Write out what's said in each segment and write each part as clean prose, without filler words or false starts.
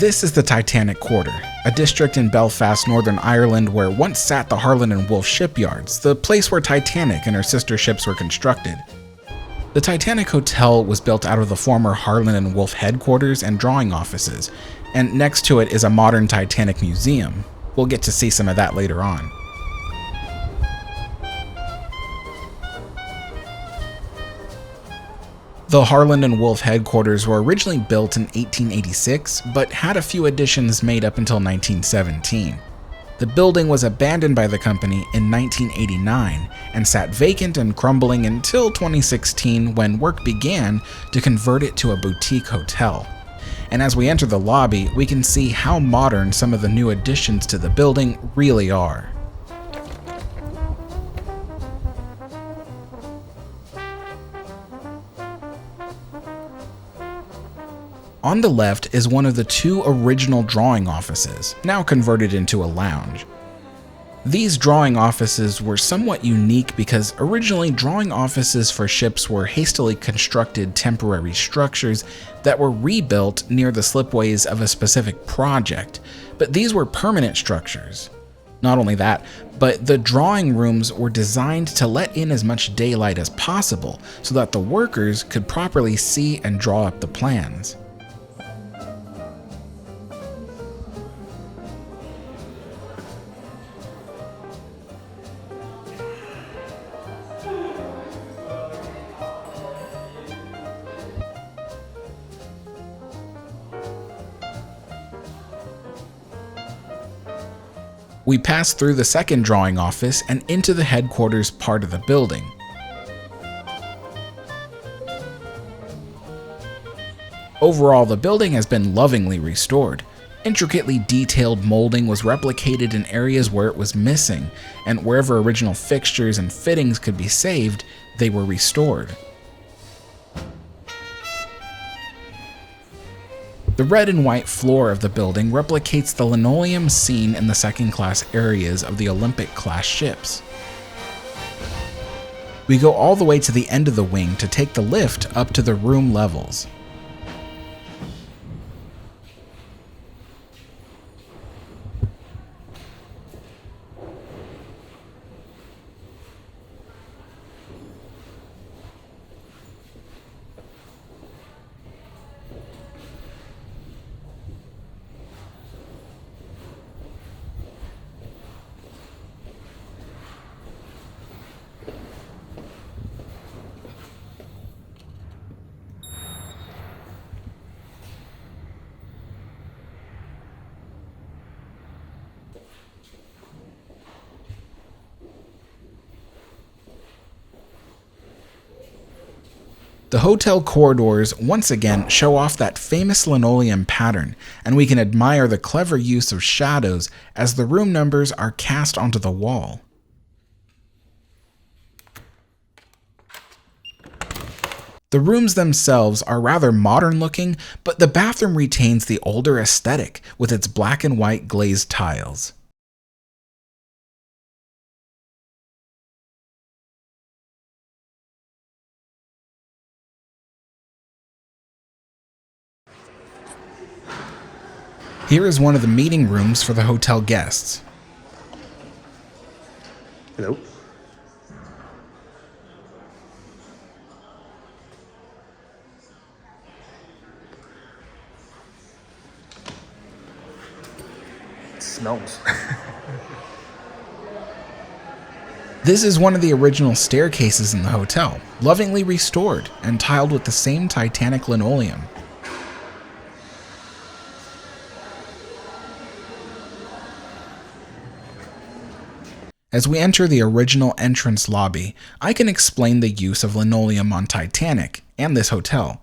This is the Titanic Quarter, a district in Belfast, Northern Ireland where once sat the Harland and Wolff shipyards, the place where Titanic and her sister ships were constructed. The Titanic Hotel was built out of the former Harland and Wolff headquarters and drawing offices, and next to it is a modern Titanic Museum. We'll get to see some of that later on. The Harland and Wolff headquarters were originally built in 1886, but had a few additions made up until 1917. The building was abandoned by the company in 1989 and sat vacant and crumbling until 2016 when work began to convert it to a boutique hotel. And as we enter the lobby, we can see how modern some of the new additions to the building really are. On the left is one of the two original drawing offices, now converted into a lounge. These drawing offices were somewhat unique because originally drawing offices for ships were hastily constructed temporary structures that were rebuilt near the slipways of a specific project, but these were permanent structures. Not only that, but the drawing rooms were designed to let in as much daylight as possible so that the workers could properly see and draw up the plans. We pass through the second drawing office and into the headquarters part of the building. Overall, the building has been lovingly restored. Intricately detailed molding was replicated in areas where it was missing, and wherever original fixtures and fittings could be saved, they were restored. The red and white floor of the building replicates the linoleum seen in the second-class areas of the Olympic-class ships. We go all the way to the end of the wing to take the lift up to the room levels. The hotel corridors once again show off that famous linoleum pattern, and we can admire the clever use of shadows as the room numbers are cast onto the wall. The rooms themselves are rather modern looking, but the bathroom retains the older aesthetic with its black and white glazed tiles. Here is one of the meeting rooms for the hotel guests. Hello. It smells. This is one of the original staircases in the hotel, lovingly restored and tiled with the same Titanic linoleum. As we enter the original entrance lobby, I can explain the use of linoleum on Titanic and this hotel.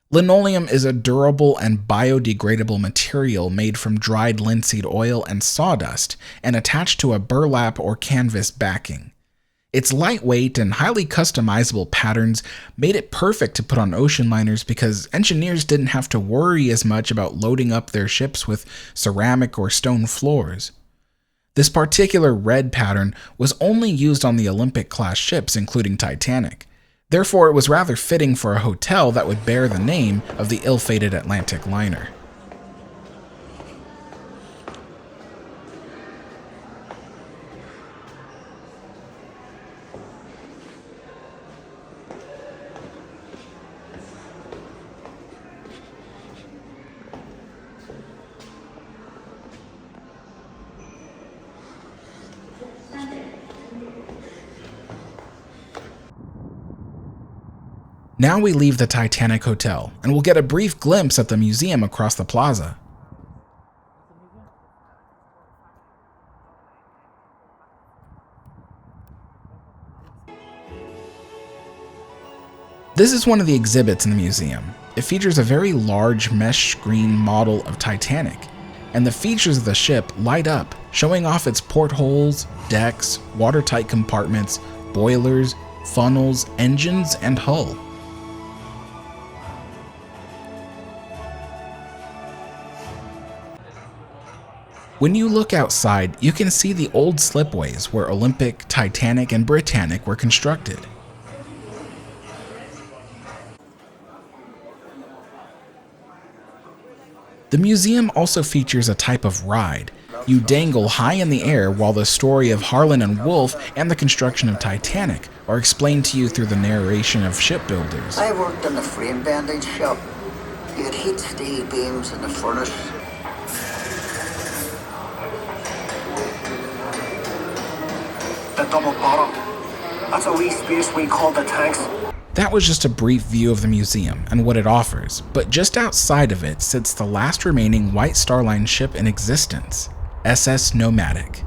Linoleum is a durable and biodegradable material made from dried linseed oil and sawdust and attached to a burlap or canvas backing. Its lightweight and highly customizable patterns made it perfect to put on ocean liners because engineers didn't have to worry as much about loading up their ships with ceramic or stone floors. This particular red pattern was only used on the Olympic-class ships, including Titanic. Therefore, it was rather fitting for a hotel that would bear the name of the ill-fated Atlantic liner. Now we leave the Titanic Hotel, and we'll get a brief glimpse at the museum across the plaza. This is one of the exhibits in the museum. It features a very large mesh screen model of Titanic, and the features of the ship light up, showing off its portholes, decks, watertight compartments, boilers, funnels, engines, and hull. When you look outside, you can see the old slipways where Olympic, Titanic, and Britannic were constructed. The museum also features a type of ride. You dangle high in the air while the story of Harland and Wolff and the construction of Titanic are explained to you through the narration of shipbuilders. I worked in the frame bending shop. You had heat steel beams in the furnace. The double bottom. That's a wee space we call the tanks. That was just a brief view of the museum and what it offers, but just outside of it sits the last remaining White Star Line ship in existence, SS Nomadic.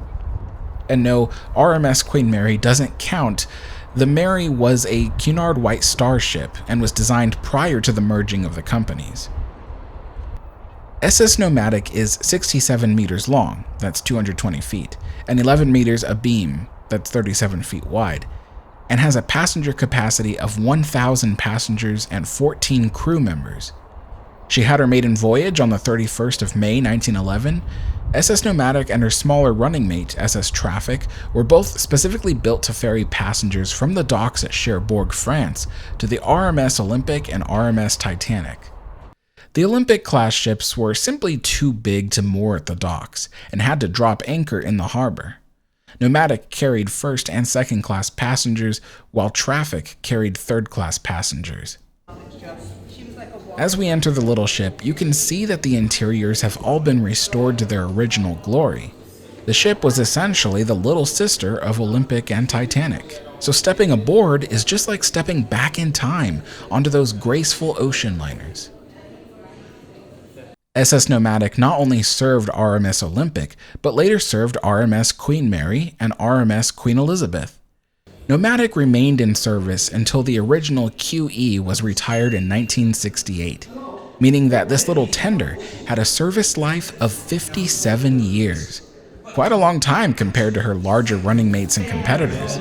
And no, RMS Queen Mary doesn't count. The Mary was a Cunard White Star ship and was designed prior to the merging of the companies. SS Nomadic is 67 meters long, that's 220 feet, and 11 meters abeam, that's 37 feet wide, and has a passenger capacity of 1,000 passengers and 14 crew members. She had her maiden voyage on the 31st of May 1911. SS Nomadic and her smaller running mate, SS Traffic, were both specifically built to ferry passengers from the docks at Cherbourg, France, to the RMS Olympic and RMS Titanic. The Olympic-class ships were simply too big to moor at the docks, and had to drop anchor in the harbor. Nomadic carried first and second class passengers, while Traffic carried third class passengers. As we enter the little ship, you can see that the interiors have all been restored to their original glory. The ship was essentially the little sister of Olympic and Titanic, so stepping aboard is just like stepping back in time onto those graceful ocean liners. SS Nomadic not only served RMS Olympic, but later served RMS Queen Mary and RMS Queen Elizabeth. Nomadic remained in service until the original QE was retired in 1968, meaning that this little tender had a service life of 57 years. Quite a long time compared to her larger running mates and competitors.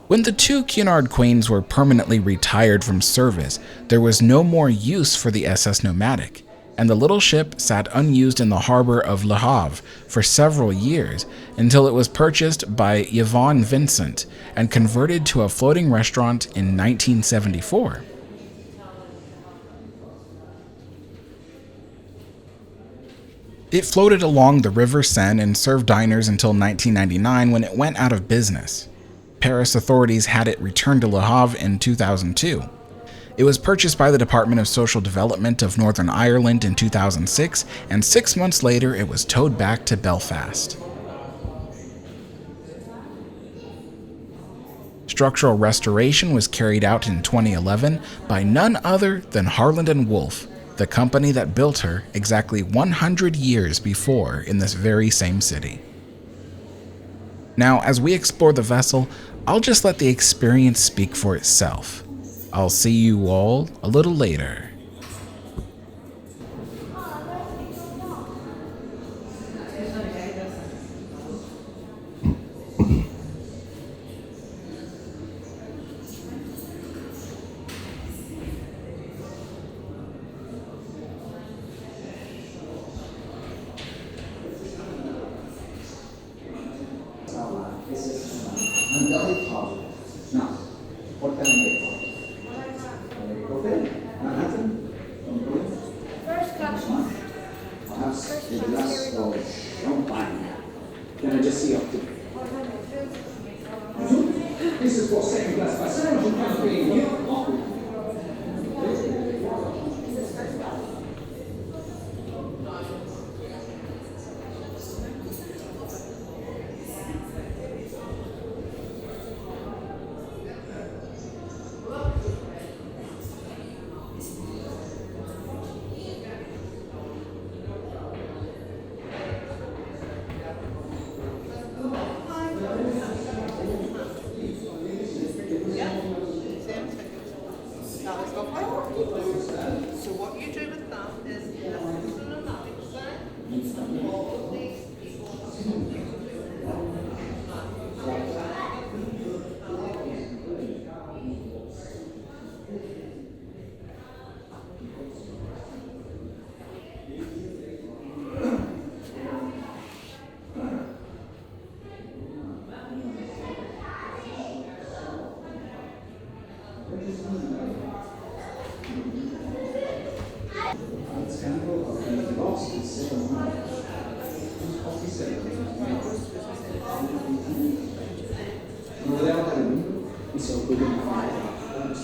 When the two Cunard Queens were permanently retired from service, there was no more use for the SS Nomadic, and the little ship sat unused in the harbor of Le Havre for several years until it was purchased by Yvonne Vincent and converted to a floating restaurant in 1974. It floated along the River Seine and served diners until 1999 when it went out of business. Paris authorities had it returned to Le Havre in 2002. It was purchased by the Department of Social Development of Northern Ireland in 2006, and 6 months later it was towed back to Belfast. Structural restoration was carried out in 2011 by none other than Harland and Wolff, the company that built her exactly 100 years before in this very same city. Now, as we explore the vessel, I'll just let the experience speak for itself. I'll see you all a little later. Can I just see up to? This is for second class passengers who can't pay here.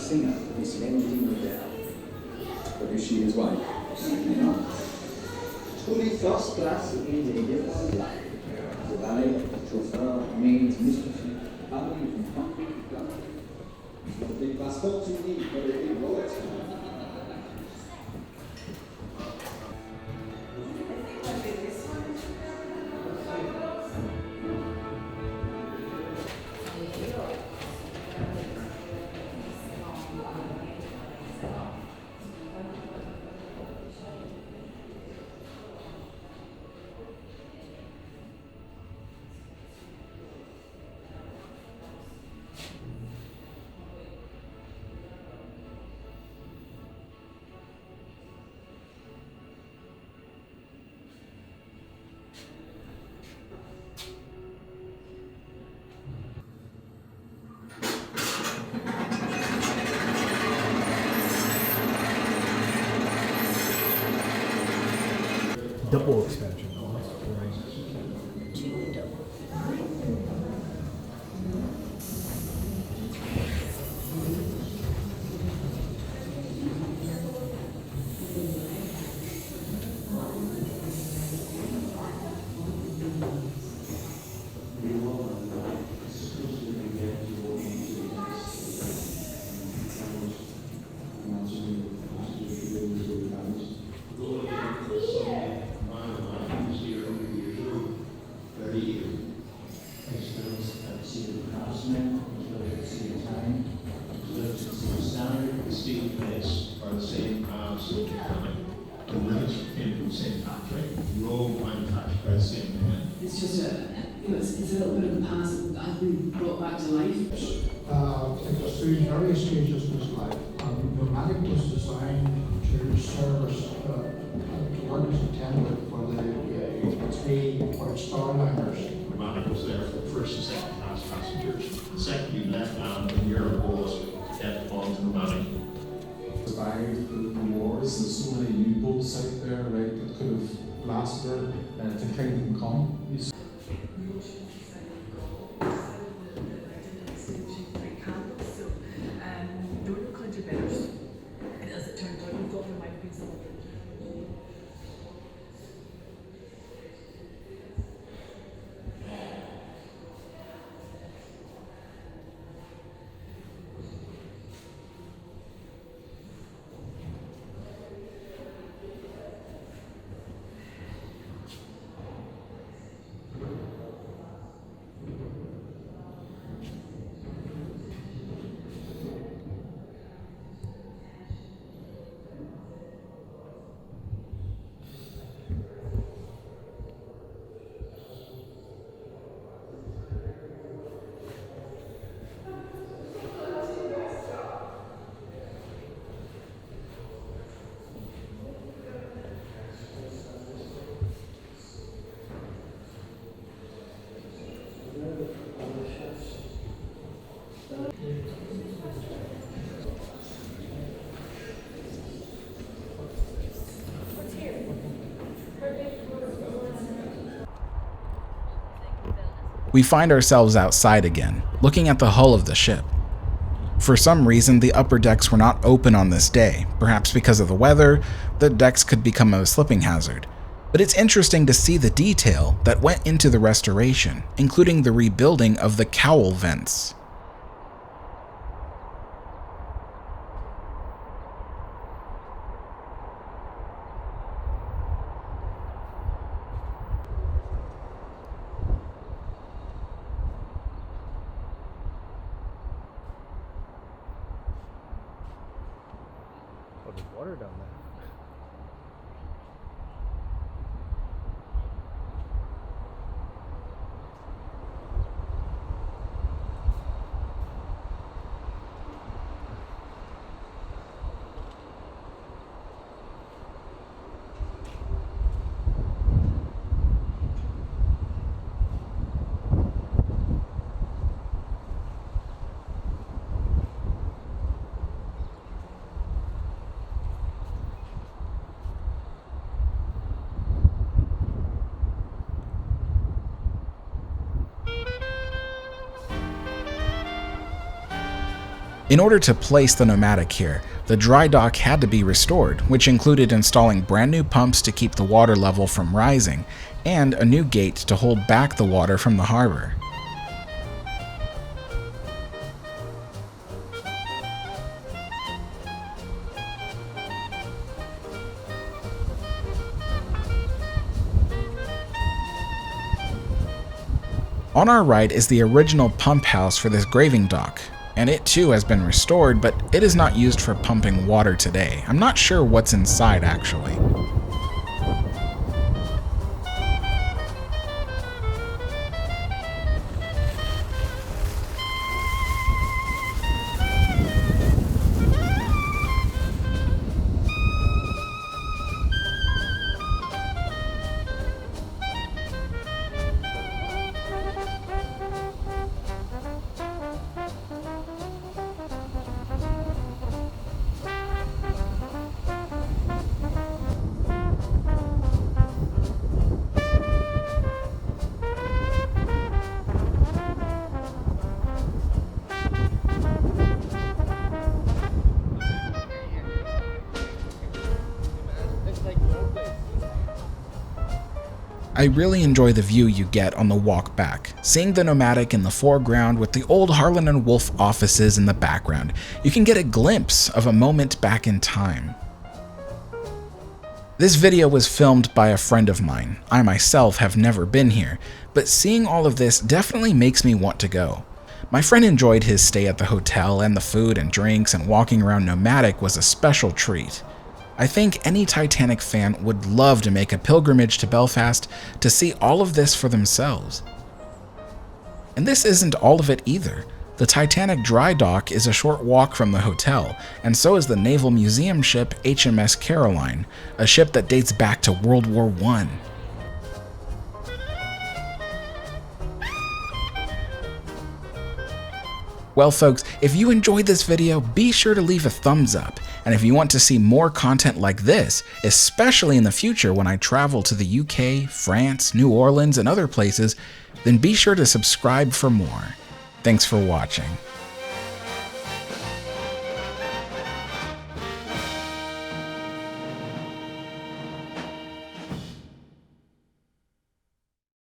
singer, Miss Titanic Hotel. But is she his wife? No. Truly first class Indian life. The valet, chauffeur, maids, mistresses, family from country to country. The big passports you need for the big roads. Double expansion though. That's great. Two double. It's just it's a little bit of the past that has been brought back to life. It was through various stages of his life. Nomadic was designed to service the workers intended for the three Starliners. Nomadic was there for the first and second class passengers. The second you left land in Europe was to get on to Nomadic. Survived the wars, there's so many U-boats out there, right, that could have blasted her to Kingdom Come. And as it turned out, we thought there might have been some other. We find ourselves outside again, looking at the hull of the ship. For some reason, the upper decks were not open on this day. Perhaps because of the weather, the decks could become a slipping hazard. But it's interesting to see the detail that went into the restoration, including the rebuilding of the cowl vents. Oh, there's water down there. In order to place the Nomadic here, the dry dock had to be restored, which included installing brand new pumps to keep the water level from rising, and a new gate to hold back the water from the harbor. On our right is the original pump house for this graving dock, and it too has been restored, but it is not used for pumping water today. I'm not sure what's inside actually. I really enjoy the view you get on the walk back. Seeing the Nomadic in the foreground with the old Harland and Wolff offices in the background, you can get a glimpse of a moment back in time. This video was filmed by a friend of mine. I myself have never been here, but seeing all of this definitely makes me want to go. My friend enjoyed his stay at the hotel, and the food and drinks and walking around Nomadic was a special treat. I think any Titanic fan would love to make a pilgrimage to Belfast to see all of this for themselves. And this isn't all of it either. The Titanic dry dock is a short walk from the hotel, and so is the Naval Museum ship HMS Caroline, a ship that dates back to World War I. Well folks, if you enjoyed this video, be sure to leave a thumbs up. And if you want to see more content like this, especially in the future when I travel to the UK, France, New Orleans, and other places, then be sure to subscribe for more. Thanks for watching.